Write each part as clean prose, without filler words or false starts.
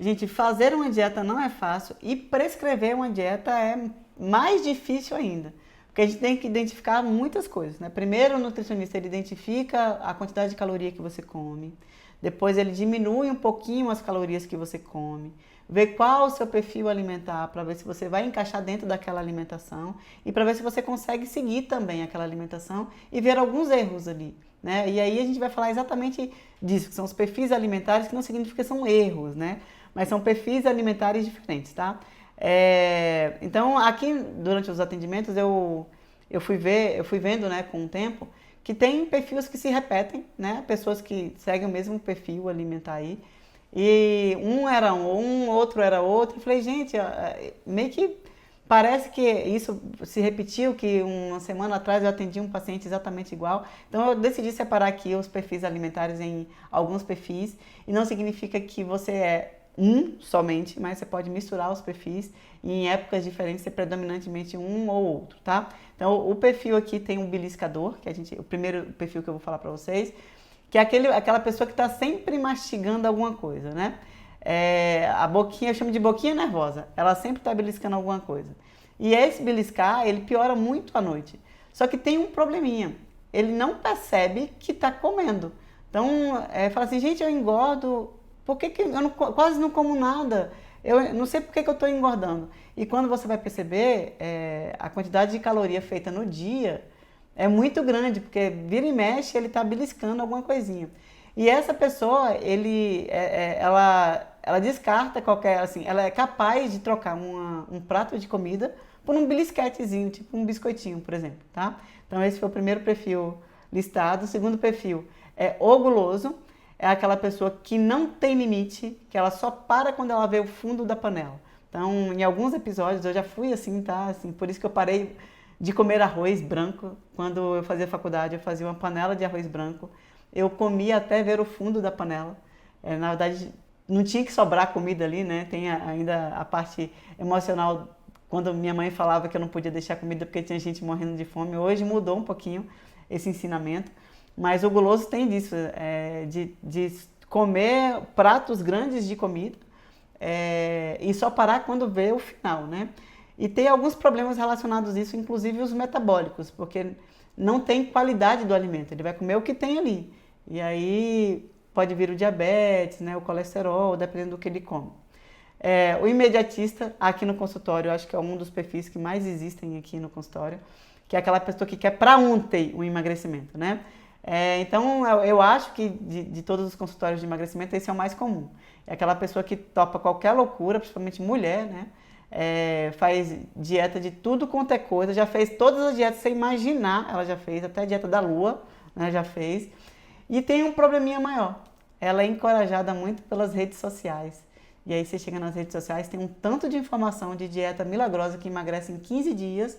Gente, fazer uma dieta não é fácil e prescrever uma dieta é mais difícil ainda. Porque a gente tem que identificar muitas coisas, né? Primeiro, o nutricionista ele identifica a quantidade de caloria que você come. Depois, ele diminui um pouquinho as calorias que você come. Vê qual o seu perfil alimentar para ver se você vai encaixar dentro daquela alimentação e para ver se você consegue seguir também aquela alimentação e ver alguns erros ali, né? E aí a gente vai falar exatamente disso, que são os perfis alimentares, que não significa que são erros, né? Mas são perfis alimentares diferentes, tá? Então, aqui durante os atendimentos eu fui vendo, né, com o tempo, que tem perfis que se repetem, né? Pessoas que seguem o mesmo perfil alimentar aí. E um era um, outro era outro. Eu falei, gente, meio que parece que isso se repetiu, que uma semana atrás eu atendi um paciente exatamente igual. Então eu decidi separar aqui os perfis alimentares em alguns perfis. E não significa que você é um somente, mas você pode misturar os perfis e em épocas diferentes ser predominantemente um ou outro, tá? Então o perfil aqui tem um beliscador, que o primeiro perfil que eu vou falar para vocês, que é aquela pessoa que está sempre mastigando alguma coisa, né? A boquinha, eu chamo de boquinha nervosa, ela sempre está beliscando alguma coisa. E esse beliscar, ele piora muito à noite. Só que tem um probleminha, ele não percebe que está comendo. Então, fala assim, gente, eu engordo, por que eu quase não como nada? Eu não sei por que eu estou engordando. E quando você vai perceber, a quantidade de caloria feita no dia é muito grande, porque vira e mexe ele está beliscando alguma coisinha. E essa pessoa, ela descarta qualquer, assim, ela é capaz de trocar um prato de comida por um belisquetezinho, tipo um biscoitinho, por exemplo, tá? Então esse foi o primeiro perfil listado. O segundo perfil é o guloso. É aquela pessoa que não tem limite, que ela só para quando ela vê o fundo da panela. Então, em alguns episódios, eu já fui assim, tá? Assim, por isso que eu parei de comer arroz branco. Quando eu fazia faculdade, eu fazia uma panela de arroz branco. Eu comia até ver o fundo da panela. Na verdade, não tinha que sobrar comida ali, né? Tem ainda a parte emocional, quando minha mãe falava que eu não podia deixar comida porque tinha gente morrendo de fome. Hoje mudou um pouquinho esse ensinamento. Mas o guloso tem disso, de comer pratos grandes de comida e só parar quando vê o final, né? E tem alguns problemas relacionados a isso, inclusive os metabólicos, porque não tem qualidade do alimento, ele vai comer o que tem ali. E aí pode vir o diabetes, né, o colesterol, dependendo do que ele come. O imediatista, aqui no consultório, eu acho que é um dos perfis que mais existem aqui no consultório, que é aquela pessoa que quer para ontem o emagrecimento, né? Então, eu acho que de todos os consultórios de emagrecimento, esse é o mais comum. É aquela pessoa que topa qualquer loucura, principalmente mulher, né? Faz dieta de tudo quanto é coisa, já fez todas as dietas sem imaginar, ela já fez, até a dieta da lua, né, já fez. E tem um probleminha maior, ela é encorajada muito pelas redes sociais. E aí você chega nas redes sociais, tem um tanto de informação de dieta milagrosa que emagrece em 15 dias,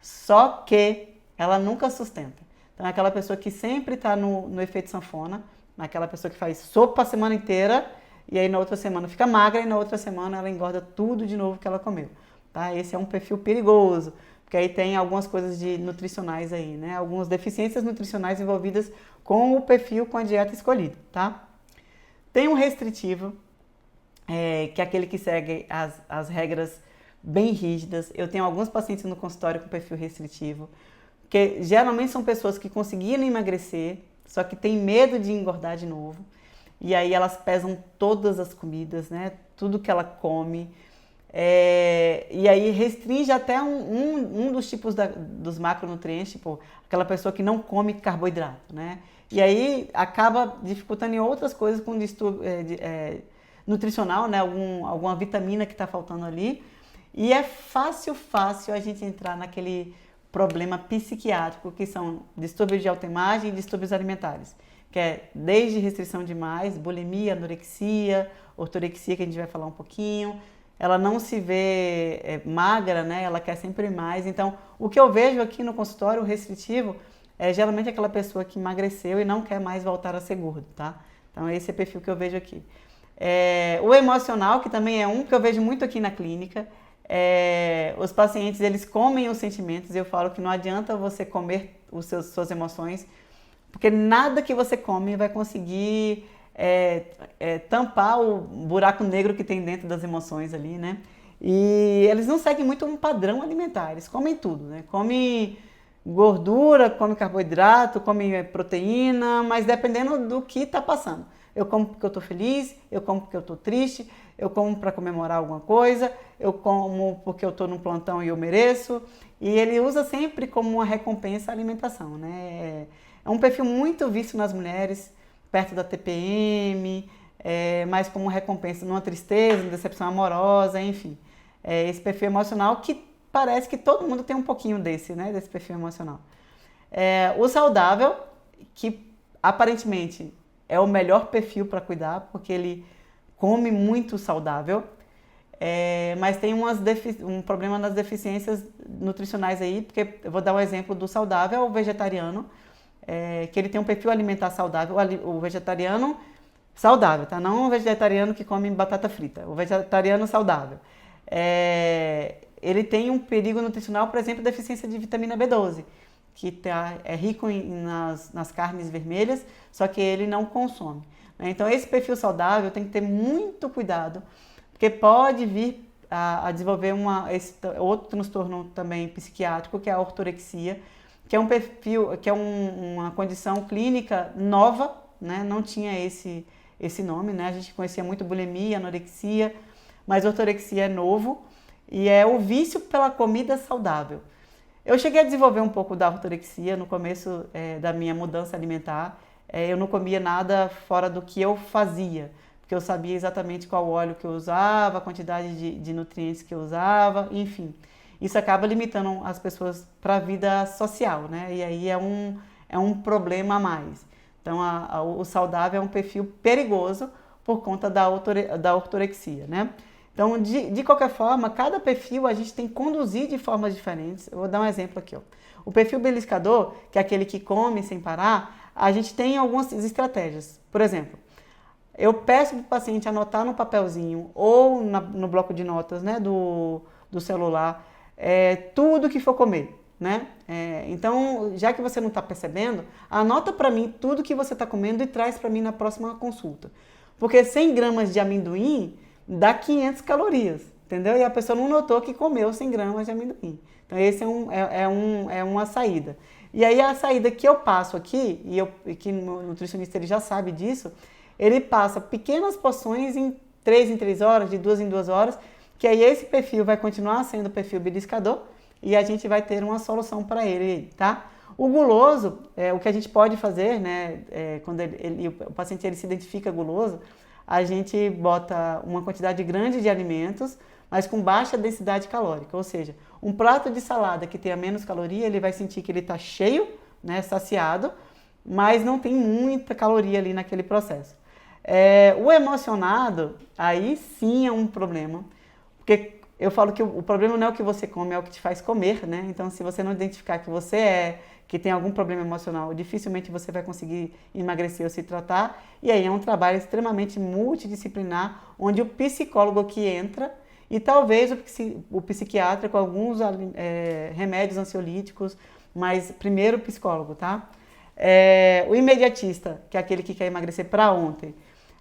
só que ela nunca sustenta. Então é aquela pessoa que sempre está no efeito sanfona, aquela pessoa que faz sopa a semana inteira e aí na outra semana fica magra e na outra semana ela engorda tudo de novo que ela comeu. Tá? Esse é um perfil perigoso, porque aí tem algumas coisas de nutricionais aí, né? Algumas deficiências nutricionais envolvidas com o perfil, com a dieta escolhida, tá? Tem um restritivo, que é aquele que segue as regras bem rígidas. Eu tenho alguns pacientes no consultório com perfil restritivo, que geralmente são pessoas que conseguiram emagrecer, só que tem medo de engordar de novo. E aí elas pesam todas as comidas, né? Tudo que ela come. E aí restringe até um dos tipos dos macronutrientes, tipo aquela pessoa que não come carboidrato, né? E aí acaba dificultando em outras coisas com distúrbio nutricional, né? Alguma vitamina que está faltando ali. E é fácil a gente entrar naquele problema psiquiátrico, que são distúrbios de autoimagem e distúrbios alimentares, que é desde restrição demais, bulimia, anorexia, ortorexia, que a gente vai falar um pouquinho. Ela não se vê magra, né? Ela quer sempre mais. Então, o que eu vejo aqui no consultório restritivo é geralmente aquela pessoa que emagreceu e não quer mais voltar a ser gordo, tá? Então, esse é o perfil que eu vejo aqui. O emocional, que também é um que eu vejo muito aqui na clínica. Os pacientes, eles comem os sentimentos. Eu falo que não adianta você comer suas emoções, porque nada que você come vai conseguir tampar o buraco negro que tem dentro das emoções ali, né? E eles não seguem muito um padrão alimentar, eles comem tudo, né? Come gordura, come carboidrato, come proteína, mas dependendo do que está passando. Eu como porque eu estou feliz, eu como porque eu estou triste, eu como para comemorar alguma coisa, eu como porque eu estou num plantão e eu mereço. E ele usa sempre como uma recompensa a alimentação, né? É um perfil muito visto nas mulheres, perto da TPM, mais como recompensa numa tristeza, numa decepção amorosa, enfim. Esse perfil emocional que parece que todo mundo tem um pouquinho desse, né? Desse perfil emocional. O saudável, que aparentemente é o melhor perfil para cuidar, porque ele come muito saudável, mas tem um problema nas deficiências nutricionais aí, porque eu vou dar um exemplo do saudável, o vegetariano, que ele tem um perfil alimentar saudável, o vegetariano saudável, tá? Não o vegetariano que come batata frita, o vegetariano saudável. Ele tem um perigo nutricional, por exemplo, deficiência de vitamina B12, que é rico nas carnes vermelhas, só que ele não consome. Então esse perfil saudável tem que ter muito cuidado, porque pode vir a desenvolver outro transtorno também psiquiátrico, que é a ortorexia, que é um perfil, que é uma condição clínica nova, né? Não tinha esse nome, né? A gente conhecia muito bulimia, anorexia, mas ortorexia é novo e é o vício pela comida saudável. Eu cheguei a desenvolver um pouco da ortorexia no começo da minha mudança alimentar. Eu não comia nada fora do que eu fazia, porque eu sabia exatamente qual óleo que eu usava, a quantidade de nutrientes que eu usava, enfim. Isso acaba limitando as pessoas para a vida social, né? E aí é um problema a mais. Então, o saudável é um perfil perigoso por conta da ortorexia, né? Então, de qualquer forma, cada perfil a gente tem que conduzir de formas diferentes. Eu vou dar um exemplo aqui, ó. O perfil beliscador, que é aquele que come sem parar, a gente tem algumas estratégias. Por exemplo, eu peço para o paciente anotar no papelzinho ou no bloco de notas, né, do celular, tudo que for comer, né? Então, já que você não está percebendo, anota para mim tudo que você está comendo e traz para mim na próxima consulta. Porque 100 gramas de amendoim dá 500 calorias, entendeu? E a pessoa não notou que comeu 100 gramas de amendoim. Então, esse é uma saída. E aí, a saída que eu passo aqui, e que o nutricionista ele já sabe disso, ele passa pequenas porções em 3 horas, de 2 em 2 horas, que aí esse perfil vai continuar sendo o perfil beliscador e a gente vai ter uma solução para ele, tá? O guloso, o que a gente pode fazer, né, quando o paciente ele se identifica guloso, a gente bota uma quantidade grande de alimentos, mas com baixa densidade calórica, ou seja, um prato de salada que tenha menos caloria, ele vai sentir que ele está cheio, né, saciado, mas não tem muita caloria ali naquele processo. O emocionado, aí sim é um problema, porque eu falo que o problema não é o que você come, é o que te faz comer, né? Então, se você não identificar que que tem algum problema emocional, dificilmente você vai conseguir emagrecer ou se tratar. E aí é um trabalho extremamente multidisciplinar, onde o psicólogo que entra e talvez o psiquiatra com alguns remédios ansiolíticos, mas primeiro o psicólogo, tá? O imediatista, que é aquele que quer emagrecer para ontem,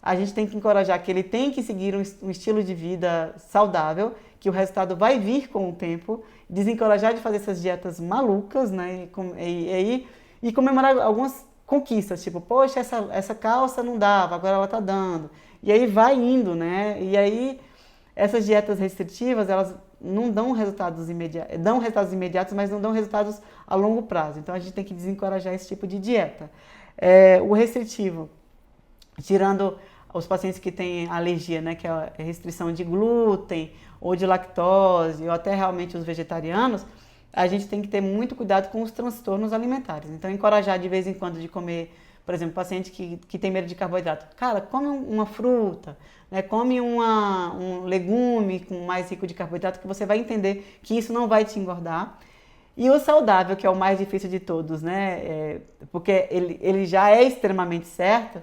a gente tem que encorajar que ele tem que seguir um estilo de vida saudável, que o resultado vai vir com o tempo, desencorajar de fazer essas dietas malucas, né? E comemorar algumas conquistas, tipo, poxa, essa calça não dava, agora ela tá dando. E aí vai indo, né? E aí essas dietas restritivas, elas não dão resultados imediatos, dão resultados imediatos, mas não dão resultados a longo prazo. Então a gente tem que desencorajar esse tipo de dieta. O restritivo, tirando os pacientes que têm alergia, né, que é a restrição de glúten ou de lactose, ou até realmente os vegetarianos, a gente tem que ter muito cuidado com os transtornos alimentares. Então, encorajar de vez em quando de comer, por exemplo, paciente que tem medo de carboidrato. Cara, come uma fruta, né, come um legume mais rico de carboidrato, que você vai entender que isso não vai te engordar. E o saudável, que é o mais difícil de todos, né, porque ele já é extremamente certo,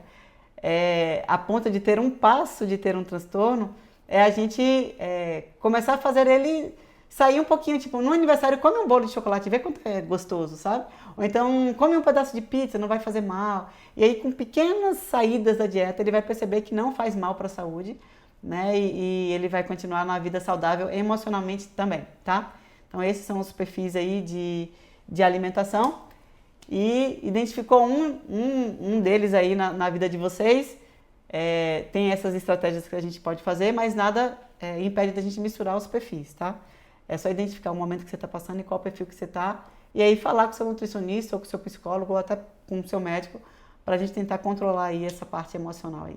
a ponto de ter um passo de ter um transtorno, a gente começar a fazer ele sair um pouquinho, tipo, no aniversário come um bolo de chocolate, vê quanto é gostoso, sabe? Ou então come um pedaço de pizza, não vai fazer mal. E aí com pequenas saídas da dieta, ele vai perceber que não faz mal para a saúde, né? E ele vai continuar na vida saudável emocionalmente também, tá? Então esses são os perfis aí de alimentação. E identificou um deles aí na vida de vocês. Tem essas estratégias que a gente pode fazer, mas nada impede da gente misturar os perfis, tá? É só identificar o momento que você está passando e qual perfil que você está, e aí falar com o seu nutricionista ou com o seu psicólogo ou até com o seu médico para a gente tentar controlar aí essa parte emocional aí.